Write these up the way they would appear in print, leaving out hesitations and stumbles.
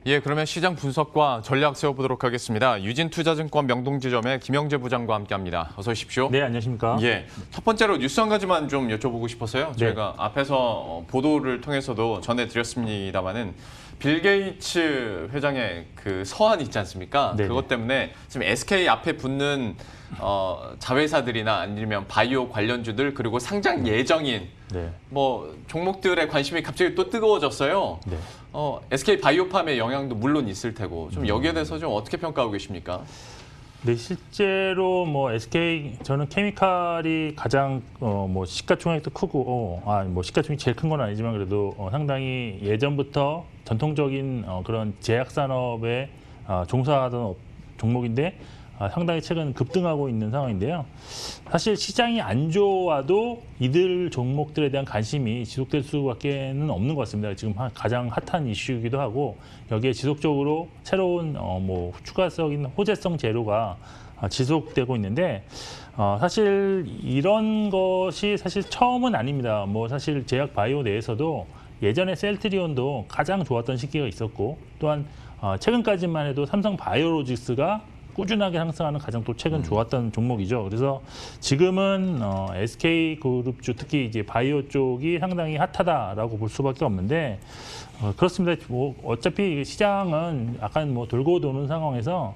예, 그러면 시장 분석과 전략 세워보도록 하겠습니다. 유진투자증권 명동지점의 김영재 부장과 함께합니다. 어서 오십시오. 네, 안녕하십니까. 예, 첫 번째로 뉴스 한 가지만 좀 여쭤보고 싶어서요. 네. 저희가 앞에서 보도를 통해서도 전해드렸습니다마는 빌 게이츠 회장의 그 서한 있지 않습니까? 네네. 그것 때문에 지금 SK 앞에 붙는 자회사들이나 아니면 바이오 관련주들 그리고 상장 예정인 네. 뭐 종목들의 관심이 갑자기 또 뜨거워졌어요. 네. SK 바이오팜의 영향도 물론 있을 테고 좀 여기에 대해서 좀 어떻게 평가하고 계십니까? 네, 실제로 뭐 SK 저는 케미칼이 가장 뭐 시가총액도 크고 뭐 시가총액이 제일 큰 건 아니지만 그래도 상당히 예전부터 전통적인 그런 제약 산업에 종사하던 종목인데 상당히 최근 급등하고 있는 상황인데요. 사실 시장이 안 좋아도 이들 종목들에 대한 관심이 지속될 수밖에는 없는 것 같습니다. 지금 가장 핫한 이슈이기도 하고 여기에 지속적으로 새로운 뭐 추가적인 호재성 재료가 지속되고 있는데 사실 이런 것이 사실 처음은 아닙니다. 뭐 사실 제약 바이오 내에서도 예전에 셀트리온도 가장 좋았던 시기가 있었고 또한 최근까지만 해도 삼성 바이오로직스가 꾸준하게 상승하는 가장 또 최근 좋았던 종목이죠. 그래서 지금은 SK그룹주 특히 이제 바이오 쪽이 상당히 핫하다라고 볼 수밖에 없는데 그렇습니다. 뭐 어차피 시장은 약간 뭐 돌고 도는 상황에서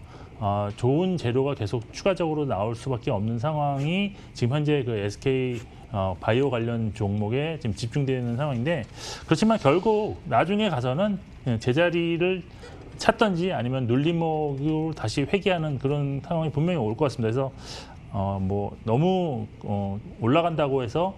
좋은 재료가 계속 추가적으로 나올 수밖에 없는 상황이 지금 현재 그 SK 바이오 관련 종목에 지금 집중되는 상황인데 그렇지만 결국 나중에 가서는 제자리를 찾던지 아니면 눌림목으로 다시 회귀하는 그런 상황이 분명히 올 것 같습니다. 그래서 뭐 너무 올라간다고 해서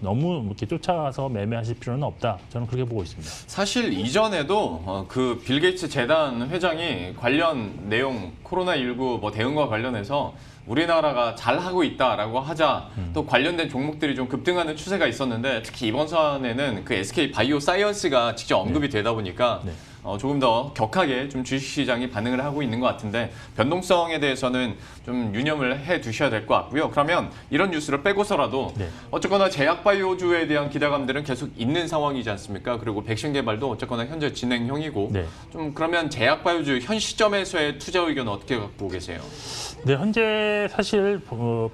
너무 이렇게 쫓아가서 매매하실 필요는 없다. 저는 그렇게 보고 있습니다. 사실 이전에도 그 빌 게이츠 재단 회장이 관련 내용 코로나19 뭐 대응과 관련해서 우리나라가 잘하고 있다라고 하자 또 관련된 종목들이 좀 급등하는 추세가 있었는데 특히 이번 사안에는 그 SK 바이오 사이언스가 직접 언급이 되다 보니까 네. 조금 더 격하게 좀 주식시장이 반응을 하고 있는 것 같은데 변동성에 대해서는 좀 유념을 해 두셔야 될 것 같고요. 그러면 이런 뉴스를 빼고서라도 네. 어쨌거나 제약바이오주에 대한 기대감들은 계속 있는 상황이지 않습니까? 그리고 백신 개발도 어쨌거나 현재 진행형이고 네. 좀 그러면 제약바이오주 현 시점에서의 투자 의견은 어떻게 갖고 계세요? 네, 현재 사실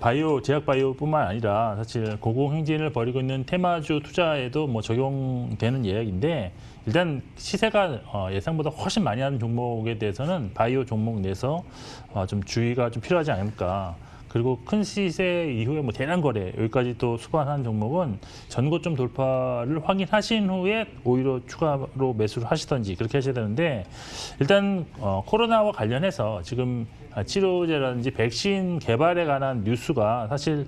바이오, 제약 바이오뿐만 아니라 사실 고공행진을 벌이고 있는 테마주 투자에도 뭐 적용되는 예약인데 일단 시세가 예상보다 훨씬 많이 하는 종목에 대해서는 바이오 종목 내에서 좀 주의가 좀 필요하지 않을까. 그리고 큰 시세 이후에 뭐 대량 거래 여기까지 또 수반한 종목은 전고점 돌파를 확인하신 후에 오히려 추가로 매수를 하시던지 그렇게 하셔야 되는데 일단 코로나와 관련해서 지금 치료제라든지 백신 개발에 관한 뉴스가 사실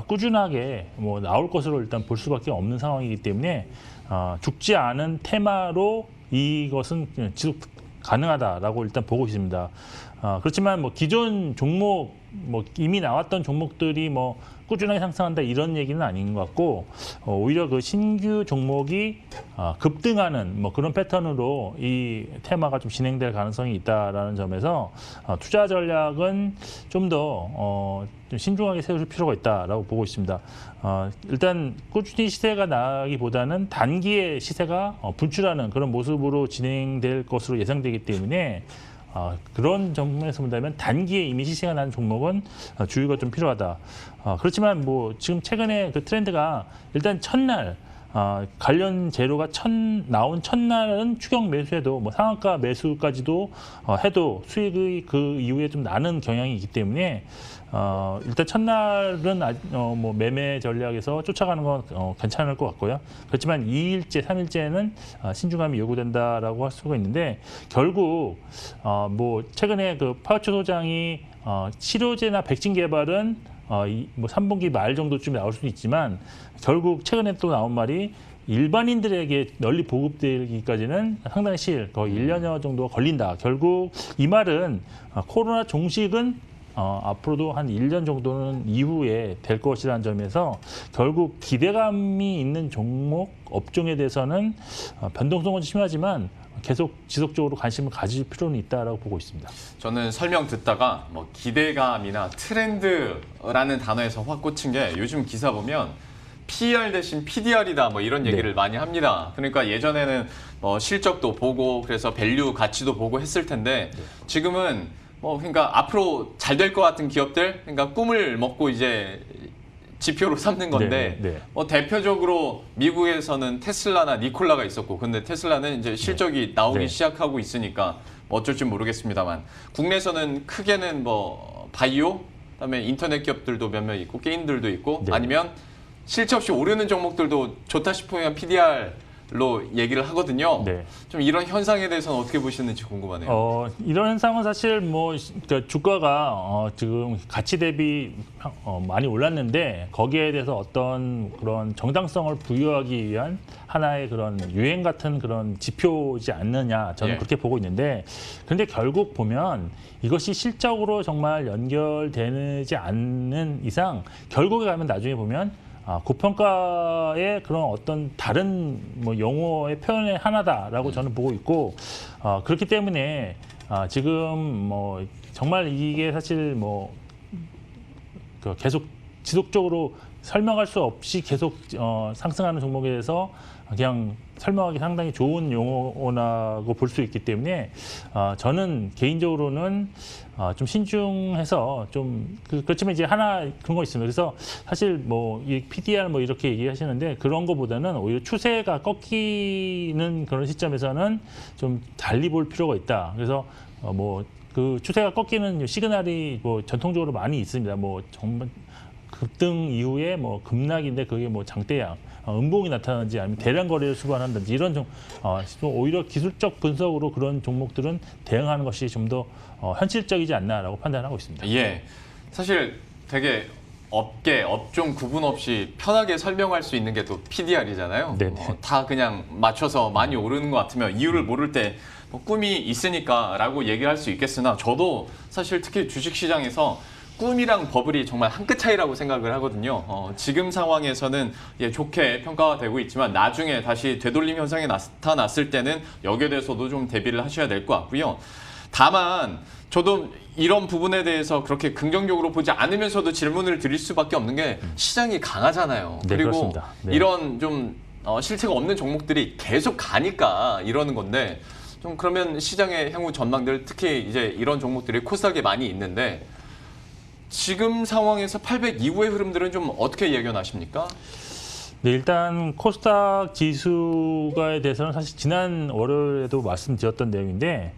꾸준하게 뭐 나올 것으로 일단 볼 수밖에 없는 상황이기 때문에 죽지 않은 테마로 이것은 지속 가능하다라고 일단 보고 있습니다. 그렇지만 뭐 기존 종목 뭐 이미 나왔던 종목들이 뭐 꾸준하게 상승한다 이런 얘기는 아닌 것 같고 오히려 그 신규 종목이 급등하는 뭐 그런 패턴으로 이 테마가 좀 진행될 가능성이 있다라는 점에서 투자 전략은 좀 더 좀 신중하게 세우실 필요가 있다라고 보고 있습니다. 일단 꾸준히 시세가 나기보다는 단기에 시세가 분출하는 그런 모습으로 진행될 것으로 예상되기 때문에 그런 점에서 본다면 단기에 이미 시세가 난 종목은 주의가 좀 필요하다. 그렇지만 뭐 지금 최근에 그 트렌드가 일단 첫날 관련 재료가 나온 첫날은 추격 매수해도 뭐 상한가 매수까지도 해도 수익이 그 이후에 좀 나는 경향이 있기 때문에 일단 첫날은 뭐 매매 전략에서 쫓아가는 건 괜찮을 것 같고요. 그렇지만 2일째, 3일째는 신중함이 요구된다라고 할 수가 있는데 결국 뭐 최근에 그 파우치 소장이 치료제나 백신 개발은 뭐 3분기 말 정도쯤에 나올 수도 있지만 결국 최근에 또 나온 말이 일반인들에게 널리 보급되기까지는 상당히 거의 1년여 정도가 걸린다. 결국 이 말은 코로나 종식은 앞으로도 한 1년 정도는 이후에 될 것이라는 점에서 결국 기대감이 있는 종목, 업종에 대해서는 변동성은 심하지만 계속 지속적으로 관심을 가질 필요는 있다라고 보고 있습니다. 저는 설명 듣다가 뭐 기대감이나 트렌드라는 단어에서 확 꽂힌 게 요즘 기사 보면 PER 대신 PDR이다 뭐 이런 얘기를 많이 합니다. 그러니까 예전에는 실적도 보고 그래서 밸류 가치도 보고 했을 텐데 지금은 그러니까 앞으로 잘 될 것 같은 기업들, 그러니까 꿈을 먹고 이제 지표로 삼는 건데 대표적으로 미국에서는 테슬라나 니콜라가 있었고, 근데 테슬라는 이제 실적이 나오기 시작하고 있으니까 어쩔지 모르겠습니다만, 국내에서는 크게는 바이오, 그다음에 인터넷 기업들도 몇몇 있고 게임들도 있고 아니면 실체 없이 오르는 종목들도 좋다 싶으면 PDR로 얘기를 하거든요. 좀 이런 현상에 대해서는 어떻게 보시는지 궁금하네요. 이런 현상은 사실 그러니까 주가가 지금 가치 대비 많이 올랐는데 거기에 대해서 어떤 그런 정당성을 부여하기 위한 하나의 그런 유행 같은 그런 지표지 않느냐, 저는 그렇게 보고 있는데, 그런데 결국 보면 이것이 실적으로 정말 연결되지 않는 이상 결국에 가면 나중에 보면 고평가의 그런 어떤 다른 용어의 표현의 하나다라고 저는 보고 있고, 그렇기 때문에 지금 정말 이게 사실 계속 지속적으로 설명할 수 없이 계속 상승하는 종목에 대해서 그냥 설명하기 상당히 좋은 용어라고 볼 수 있기 때문에 저는 개인적으로는 좀 신중해서 좀 그렇지만 이제 하나 그런 거 있습니다. 그래서 사실 이 PDR 이렇게 얘기하시는데 그런 거보다는 오히려 추세가 꺾이는 그런 시점에서는 좀 달리 볼 필요가 있다. 그래서 그 추세가 꺾이는 시그널이 전통적으로 많이 있습니다. 정말 급등 이후에 급락인데 그게 장대양, 음봉이 나타나는지 아니면 대량 거래를 수반한다든지 이런 좀 오히려 기술적 분석으로 그런 종목들은 대응하는 것이 좀 더 현실적이지 않나라고 판단하고 있습니다. 예, 사실 되게 업종 구분 없이 편하게 설명할 수 있는 게 또 PDR이잖아요. 다 그냥 맞춰서 많이 오르는 것 같으면 이유를 모를 때 꿈이 있으니까라고 얘기할 수 있겠으나, 저도 사실 특히 주식시장에서 꿈이랑 버블이 정말 한 끗 차이라고 생각을 하거든요. 지금 상황에서는 좋게 평가가 되고 있지만 나중에 다시 되돌림 현상이 나타났을 때는 여기에 대해서도 좀 대비를 하셔야 될 것 같고요. 다만 저도 이런 부분에 대해서 그렇게 긍정적으로 보지 않으면서도 질문을 드릴 수밖에 없는 게 시장이 강하잖아요. 그리고 이런 좀 실체가 없는 종목들이 계속 가니까 이러는 건데, 좀 그러면 시장의 향후 전망들, 특히 이제 이런 종목들이 코스닥에 많이 있는데 지금 상황에서 800 이후의 흐름들은 좀 어떻게 예견하십니까? 네, 일단 코스닥 지수가에 대해서는 사실 지난 월요일에도 말씀드렸던 내용인데,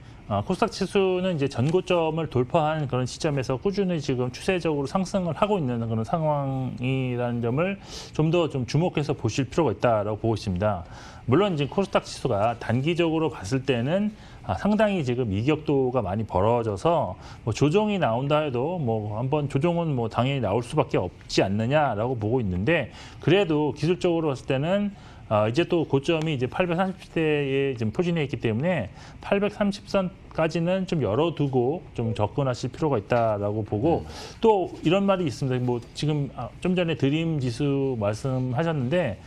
코스닥 지수는 이제 전고점을 돌파한 그런 시점에서 꾸준히 지금 추세적으로 상승을 하고 있는 그런 상황이라는 점을 좀 더 주목해서 보실 필요가 있다라고 보고 있습니다. 물론 이제 코스닥 지수가 단기적으로 봤을 때는 상당히 지금 이격도가 많이 벌어져서 조정이 나온다 해도 한번 조정은 당연히 나올 수밖에 없지 않느냐라고 보고 있는데, 그래도 기술적으로 봤을 때는 이제 또 고점이 이제 830대에 지금 포진해 있기 때문에 830선까지는 좀 열어두고 좀 접근하실 필요가 있다라고 보고, 또 이런 말이 있습니다. 지금 좀 전에 드림 지수 말씀하셨는데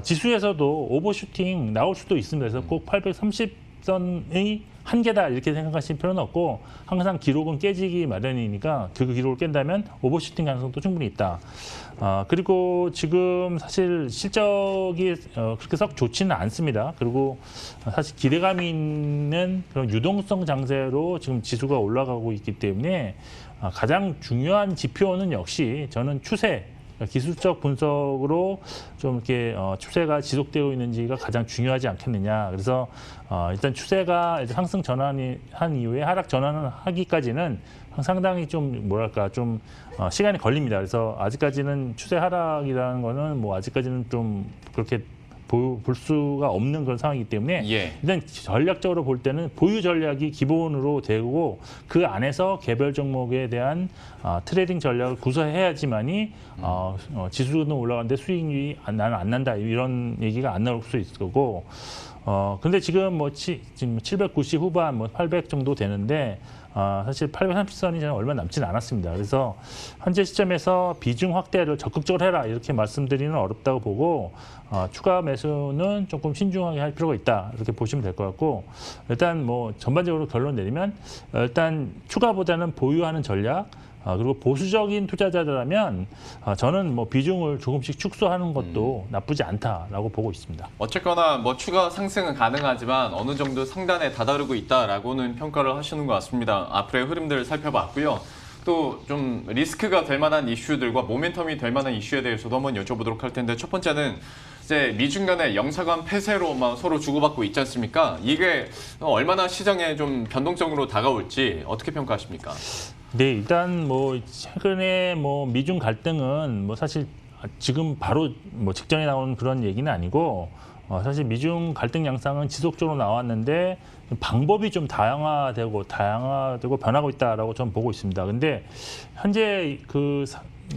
지수에서도 오버슈팅 나올 수도 있습니다. 그래서 꼭 830선의 한계다 이렇게 생각하실 필요는 없고, 항상 기록은 깨지기 마련이니까 그 기록을 깬다면 오버슈팅 가능성도 충분히 있다. 그리고 지금 사실 실적이 그렇게 썩 좋지는 않습니다. 그리고 사실 기대감이 있는 그런 유동성 장세로 지금 지수가 올라가고 있기 때문에 가장 중요한 지표는 역시 저는 추세, 기술적 분석으로 좀 이렇게 추세가 지속되고 있는지가 가장 중요하지 않겠느냐. 그래서 일단 추세가 이제 상승 전환이 한 이후에 하락 전환을 하기까지는 상당히 좀 시간이 걸립니다. 그래서 아직까지는 추세 하락이라는 거는 아직까지는 좀 그렇게 볼 수가 없는 그런 상황이기 때문에 일단 전략적으로 볼 때는 보유 전략이 기본으로 되고 그 안에서 개별 종목에 대한 트레이딩 전략을 구사해야지만이 지수는 올라가는데 수익률이 나는 안 난다 이런 얘기가 안 나올 수 있을 거고, 근데 지금 지금 790 후반 800 정도 되는데 사실 830선이 저는 얼마 남지는 않았습니다. 그래서 현재 시점에서 비중 확대를 적극적으로 해라 이렇게 말씀드리는 어렵다고 보고, 추가 매수는 조금 신중하게 할 필요가 있다 이렇게 보시면 될 것 같고, 일단 전반적으로 결론 내리면 일단 추가보다는 보유하는 전략, 그리고 보수적인 투자자들라면 저는 뭐 비중을 조금씩 축소하는 것도 나쁘지 않다라고 보고 있습니다. 어쨌거나 뭐 추가 상승은 가능하지만 어느 정도 상단에 다다르고 있다라고는 평가를 하시는 것 같습니다. 앞으로의 흐름들을 살펴봤고요. 또 좀 리스크가 될 만한 이슈들과 모멘텀이 될 만한 이슈에 대해서도 한번 여쭤보도록 할 텐데, 첫 번째는 이제 미중 간의 영사관 폐쇄로 막 서로 주고받고 있지 않습니까? 이게 얼마나 시장에 좀 변동성으로 다가올지 어떻게 평가하십니까? 네, 일단 뭐 최근에 뭐 미중 갈등은 뭐 사실 지금 바로 뭐 직전에 나온 그런 얘기는 아니고 사실 미중 갈등 양상은 지속적으로 나왔는데 방법이 좀 다양화되고 변하고 있다라고 저는 보고 있습니다. 근데 현재 그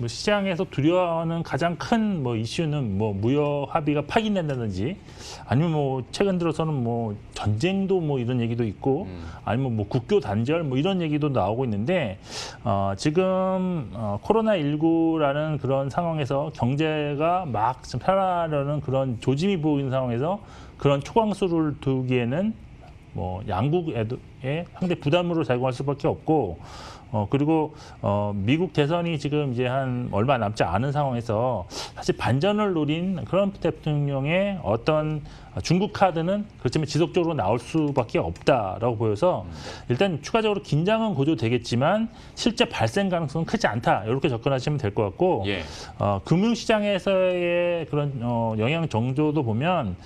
시장에서 두려워하는 가장 큰 뭐 이슈는 뭐 무역 합의가 파기된다든지, 아니면 뭐 최근 들어서는 뭐 전쟁도 뭐 이런 얘기도 있고, 아니면 뭐 국교 단절 뭐 이런 얘기도 나오고 있는데, 지금 코로나19라는 그런 상황에서 경제가 막 좀 편하려는 그런 조짐이 보이는 상황에서 그런 초강수를 두기에는 뭐 양국에 상대 부담으로 작용할 수밖에 없고, 그리고 미국 대선이 지금 이제 한 얼마 남지 않은 상황에서 사실 반전을 노린 트럼프 대통령의 어떤 중국 카드는 그렇지만 지속적으로 나올 수밖에 없다라고 보여서 일단 추가적으로 긴장은 고조되겠지만 실제 발생 가능성은 크지 않다, 이렇게 접근하시면 될 것 같고, 예. 금융시장에서의 그런 영향 정도도 보면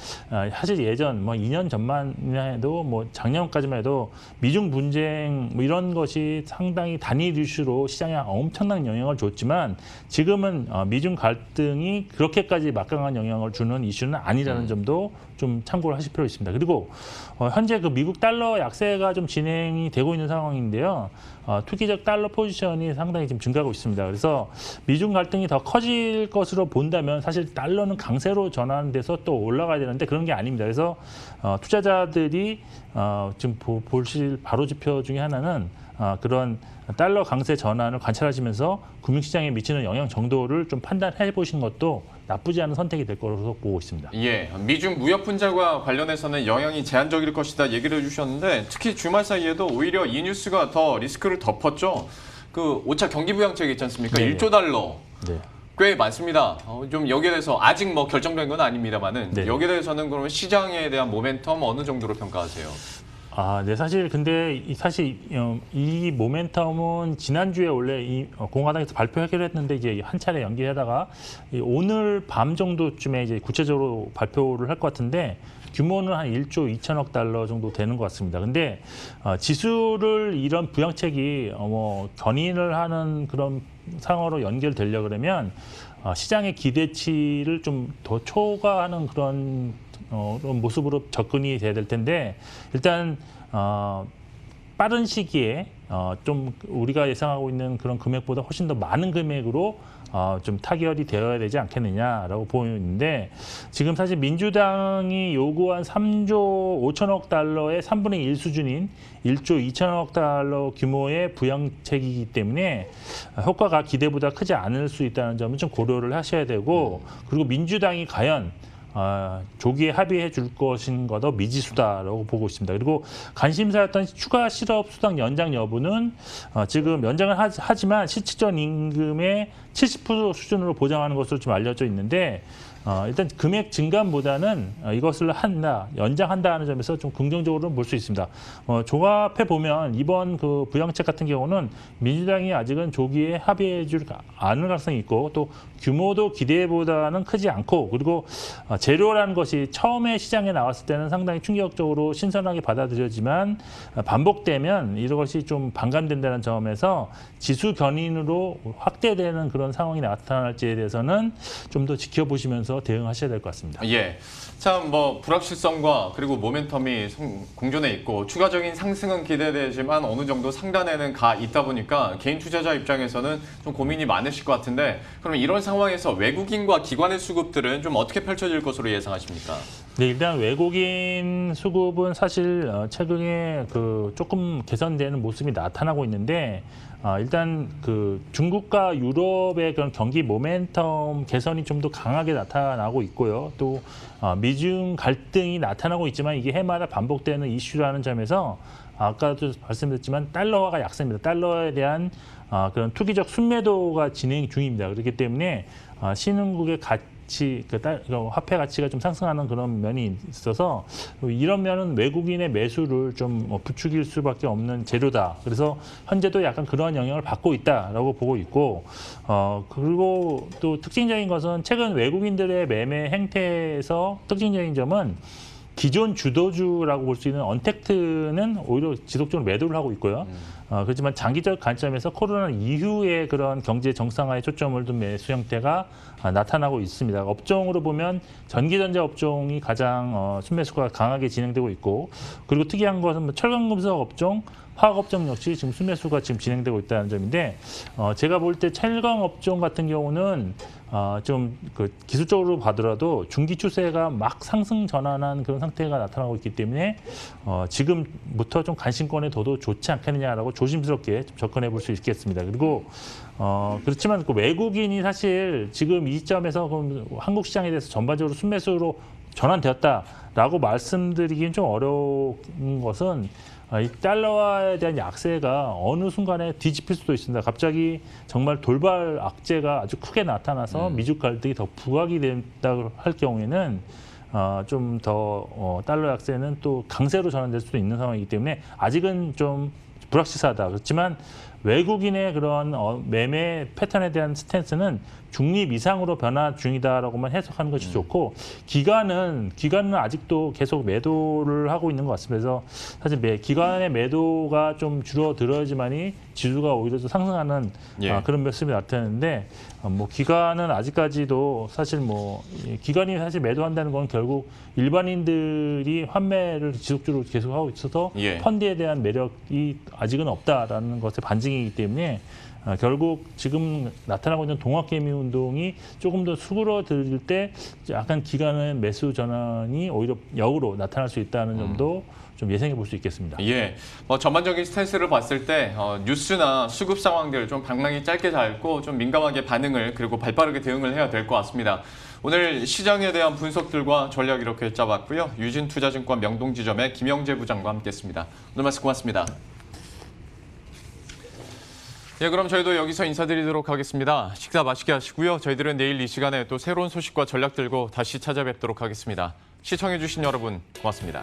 사실 예전 뭐 2년 전만 해도 뭐 작년까지만 해도 미중 분쟁 뭐 이런 것이 상당히 단일 이슈로 시장에 엄청난 영향을 줬지만, 지금은 미중 갈등이 그렇게까지 막강한 영향을 주는 이슈는 아니라는 점도 좀 참고를 하실 필요가 있습니다. 그리고 현재 그 미국 달러 약세가 좀 진행이 되고 있는 상황인데요. 투기적 달러 포지션이 상당히 지금 증가하고 있습니다. 그래서 미중 갈등이 더 커질 것으로 본다면 사실 달러는 강세로 전환돼서 또 올라가야 되는데 그런 게 아닙니다. 그래서 투자자들이 지금 보실 바로 지표 중에 하나는 그런 달러 강세 전환을 관찰하시면서 금융시장에 미치는 영향 정도를 좀 판단해 보시는 것도 나쁘지 않은 선택이 될 거라고 보고 있습니다. 예, 미중 무역 분쟁과 관련해서는 영향이 제한적일 것이다 얘기를 해주셨는데, 특히 주말 사이에도 오히려 이 뉴스가 더 리스크를 덮었죠. 그 5차 경기부양책 있지 않습니까? 네. 1조 달러. 네. 꽤 많습니다. 좀 여기에 대해서 아직 뭐 결정된 건 아닙니다만은, 네. 여기에 대해서는 그러면 시장에 대한 모멘텀 어느 정도로 평가하세요? 네, 사실 근데 이 모멘텀은 지난주에 원래 이 공화당에서 발표하기로 했는데 이제 한 차례 연기하다가 오늘 밤 정도쯤에 이제 구체적으로 발표를 할 것 같은데, 규모는 한 1조 2천억 달러 정도 되는 것 같습니다. 근데 지수를 이런 부양책이 뭐 견인을 하는 그런 상황으로 연결되려 그러면 시장의 기대치를 좀 더 초과하는 그런 모습으로 접근이 돼야 될 텐데, 일단 빠른 시기에 좀 우리가 예상하고 있는 그런 금액보다 훨씬 더 많은 금액으로 좀 타결이 되어야 되지 않겠느냐라고 보이는데, 지금 사실 민주당이 요구한 3조 5천억 달러의 3분의 1 수준인 1조 2천억 달러 규모의 부양책이기 때문에 효과가 기대보다 크지 않을 수 있다는 점은 좀 고려를 하셔야 되고, 그리고 민주당이 과연 조기에 합의해 줄 것인 더 미지수다라고 보고 있습니다. 그리고 관심사였던 추가 실업 수당 연장 여부는 지금 연장을 하지만 실질적 임금의 70% 수준으로 보장하는 것으로 좀 알려져 있는데, 일단 금액 증감보다는 이것을 연장한다 하는 점에서 좀 긍정적으로 볼 수 있습니다. 종합해 보면 이번 그 부양책 같은 경우는 민주당이 아직은 조기에 합의해 줄 않을 가능성이 있고, 또 규모도 기대보다는 크지 않고, 그리고 재료라는 것이 처음에 시장에 나왔을 때는 상당히 충격적으로 신선하게 받아들여지만 반복되면 이것이 좀 반감된다는 점에서 지수 견인으로 확대되는 그런 상황이 나타날지에 대해서는 좀 더 지켜보시면서 대응하셔야 될 것 같습니다. 예. 참 뭐 불확실성과 그리고 모멘텀이 공존해 있고 추가적인 상승은 기대되지만 어느 정도 상단에는 가 있다 보니까 개인 투자자 입장에서는 좀 고민이 많으실 것 같은데, 그럼 이런 상황에서 외국인과 기관의 수급들은 좀 어떻게 펼쳐질 것으로 예상하십니까? 네, 일단 외국인 수급은 사실 최근에 그 조금 개선되는 모습이 나타나고 있는데, 일단 그 중국과 유럽의 그런 경기 모멘텀 개선이 좀 더 강하게 나타나고 있고요. 또 미중 갈등이 나타나고 있지만 이게 해마다 반복되는 이슈라는 점에서 아까도 말씀드렸지만 달러화가 약세입니다. 달러에 대한 그런 투기적 순매도가 진행 중입니다. 그렇기 때문에 신흥국의 가치, 그 화폐 가치가 좀 상승하는 그런 면이 있어서 이런 면은 외국인의 매수를 좀 부추길 수밖에 없는 재료다. 그래서 현재도 약간 그런 영향을 받고 있다라고 보고 있고, 그리고 또 특징적인 것은 최근 외국인들의 매매 행태에서 특징적인 점은 기존 주도주라고 볼 수 있는 언택트는 오히려 지속적으로 매도를 하고 있고요. 그렇지만 장기적 관점에서 코로나 이후에 그런 경제 정상화에 초점을 둔 매수 형태가 나타나고 있습니다. 업종으로 보면 전기전자 업종이 가장 순매수가 강하게 진행되고 있고, 그리고 특이한 것은 뭐 철강금속 업종, 화학업종 역시 지금 순매수가 지금 진행되고 있다는 점인데, 제가 볼 때 철강업종 같은 경우는 좀 그 기술적으로 봐더라도 중기 추세가 막 상승 전환한 그런 상태가 나타나고 있기 때문에 지금부터 좀 관심권에 둬도 좋지 않겠느냐라고 조심스럽게 좀 접근해 볼 수 있겠습니다. 그리고 그렇지만 그 외국인이 사실 지금 이 시점에서 그럼 한국 시장에 대해서 전반적으로 순매수로 전환되었다라고 말씀드리기는 좀 어려운 것은 이 달러화에 대한 약세가 어느 순간에 뒤집힐 수도 있습니다. 갑자기 정말 돌발 악재가 아주 크게 나타나서 미중 갈등이 더 부각이 된다고 할 경우에는 좀 더 달러 약세는 또 강세로 전환될 수도 있는 상황이기 때문에 아직은 좀 불확실하다. 그렇지만 외국인의 그런 매매 패턴에 대한 스탠스는 중립 이상으로 변화 중이다라고만 해석하는 것이 좋고, 기관은 아직도 계속 매도를 하고 있는 것 같습니다. 그래서 사실 기관의 매도가 좀 줄어들어야지만이 지수가 오히려 좀 상승하는 그런 모습이 나타나는데, 뭐 기관은 아직까지도 사실 기관이 사실 매도한다는 건 결국 일반인들이 환매를 지속적으로 계속하고 있어서 펀드에 대한 매력이 아직은 없다라는 것의 반증이기 때문에 결국 지금 나타나고 있는 동학개미 운동이 조금 더 수그러들 때 약간 기관의 매수 전환이 오히려 역으로 나타날 수 있다는 점도 좀 예상해 볼 수 있겠습니다. 예, 전반적인 스탠스를 봤을 때 뉴스나 수급 상황들 좀 방망이 짧게 잡고 좀 민감하게 반응을 그리고 발빠르게 대응을 해야 될 것 같습니다. 오늘 시장에 대한 분석들과 전략 이렇게 짜봤고요. 유진투자증권 명동지점의 김영재 부장과 함께했습니다. 오늘 말씀 고맙습니다. 예, 그럼 저희도 여기서 인사드리도록 하겠습니다. 식사 맛있게 하시고요. 저희들은 내일 이 시간에 또 새로운 소식과 전략 들고 다시 찾아뵙도록 하겠습니다. 시청해주신 여러분 고맙습니다.